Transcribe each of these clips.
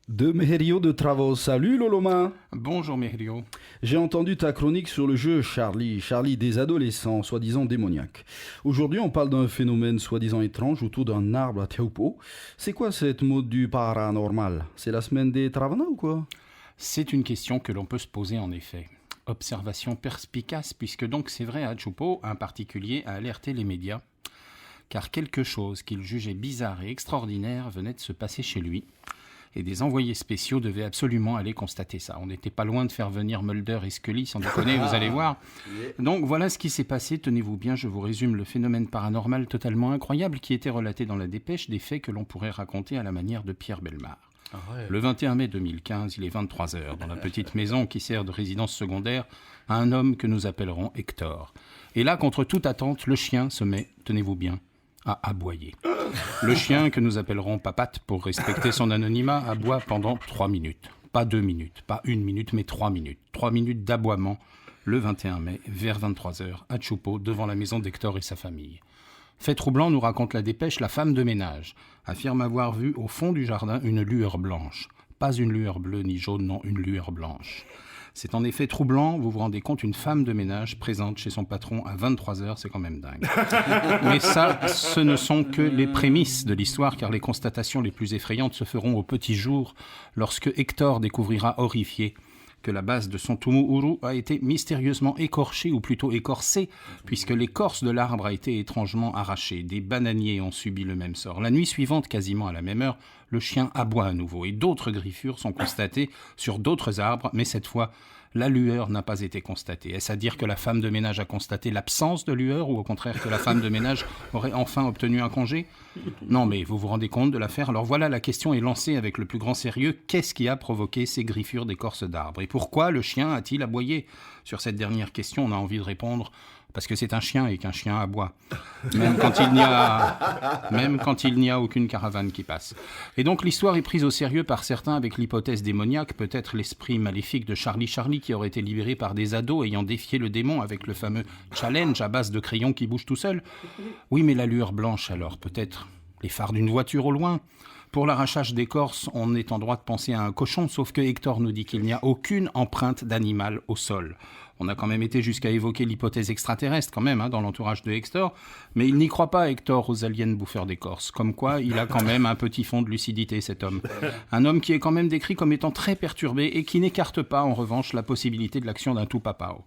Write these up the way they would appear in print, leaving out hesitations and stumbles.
De Meherio de Travaux. Salut Loloma. Bonjour Meherio. J'ai entendu ta chronique sur le jeu Charlie des adolescents soi-disant démoniaques. Aujourd'hui on parle d'un phénomène soi-disant étrange autour d'un arbre à Teupo. C'est quoi cette mode du paranormal? C'est la semaine des Travana ou quoi? C'est une question que l'on peut se poser en effet. Observation perspicace puisque donc c'est vrai Achupo, un particulier, a alerté les médias car quelque chose qu'il jugeait bizarre et extraordinaire venait de se passer chez lui. Et des envoyés spéciaux devaient absolument aller constater ça. On n'était pas loin de faire venir Mulder et Scully, sans déconner, vous allez voir. Donc voilà ce qui s'est passé, tenez-vous bien, je vous résume le phénomène paranormal totalement incroyable qui était relaté dans la dépêche, des faits que l'on pourrait raconter à la manière de Pierre Bellemare. Le 21 mai 2015, il est 23h, dans la petite maison qui sert de résidence secondaire à un homme que nous appellerons Hector. Et là, contre toute attente, le chien se met, tenez-vous bien, à aboyer. Le chien, que nous appellerons Papate pour respecter son anonymat, aboie pendant 3 minutes. Pas 2 minutes, pas 1 minute, mais 3 minutes. 3 minutes d'aboiement le 21 mai, vers 23h, à Tchoupo, devant la maison d'Hector et sa famille. Fait troublant, nous raconte la dépêche, la femme de ménage affirme avoir vu au fond du jardin une lueur blanche. Pas une lueur bleue ni jaune, non, une lueur blanche. C'est en effet troublant, vous vous rendez compte, une femme de ménage présente chez son patron à 23h, c'est quand même dingue. Mais ça, ce ne sont que les prémices de l'histoire, car les constatations les plus effrayantes se feront au petit jour, lorsque Hector découvrira horrifié que la base de son Tumuuru a été mystérieusement écorchée, ou plutôt écorcée, puisque l'écorce de l'arbre a été étrangement arrachée. Des bananiers ont subi le même sort. La nuit suivante, quasiment à la même heure, le chien aboie à nouveau, et d'autres griffures sont constatées sur d'autres arbres, mais cette fois, la lueur n'a pas été constatée. Est-ce à dire que la femme de ménage a constaté l'absence de lueur, ou au contraire que la femme de ménage aurait enfin obtenu un congé? Non, mais vous vous rendez compte de l'affaire? Alors voilà, la question est lancée avec le plus grand sérieux. Qu'est-ce qui a provoqué ces griffures d'écorce d'arbres? Et pourquoi le chien a-t-il aboyé? Sur cette dernière question, on a envie de répondre parce que c'est un chien et qu'un chien aboie, même quand il n'y a aucune caravane qui passe. Et donc l'histoire est prise au sérieux par certains avec l'hypothèse démoniaque, peut-être l'esprit maléfique de Charlie qui aurait été libéré par des ados ayant défié le démon avec le fameux challenge à base de crayons qui bougent tout seul. Oui, mais la lueur blanche alors, peut-être les phares d'une voiture au loin. Pour l'arrachage d'écorce, on est en droit de penser à un cochon, sauf que Hector nous dit qu'il n'y a aucune empreinte d'animal au sol. On a quand même été jusqu'à évoquer l'hypothèse extraterrestre quand même, dans l'entourage de Hector, mais il n'y croit pas, Hector, aux aliens bouffeurs d'écorce. Comme quoi, il a quand même un petit fond de lucidité, cet homme. Un homme qui est quand même décrit comme étant très perturbé et qui n'écarte pas, en revanche, la possibilité de l'action d'un tout papao.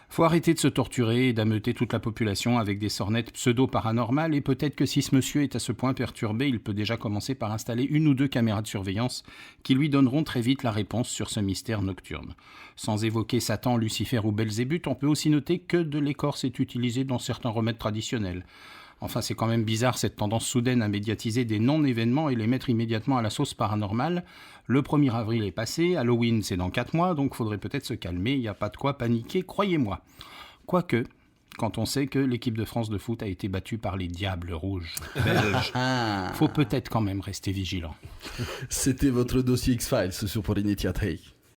Faut arrêter de se torturer et d'ameuter toute la population avec des sornettes pseudo-paranormales, et peut-être que si ce monsieur est à ce point perturbé, il peut déjà commencer par installer 1 ou 2 caméras de surveillance qui lui donneront très vite la réponse sur ce mystère nocturne. Sans évoquer Satan, Lucifer ou Belzébuth, on peut aussi noter que de l'écorce est utilisée dans certains remèdes traditionnels. Enfin, c'est quand même bizarre cette tendance soudaine à médiatiser des non-événements et les mettre immédiatement à la sauce paranormale. Le 1er avril est passé, Halloween c'est dans 4 mois, donc faudrait peut-être se calmer, il n'y a pas de quoi paniquer, croyez-moi. Quoique, quand on sait que l'équipe de France de foot a été battue par les Diables Rouges belges, faut peut-être quand même rester vigilant. C'était votre dossier X-Files sur Polynetia Take.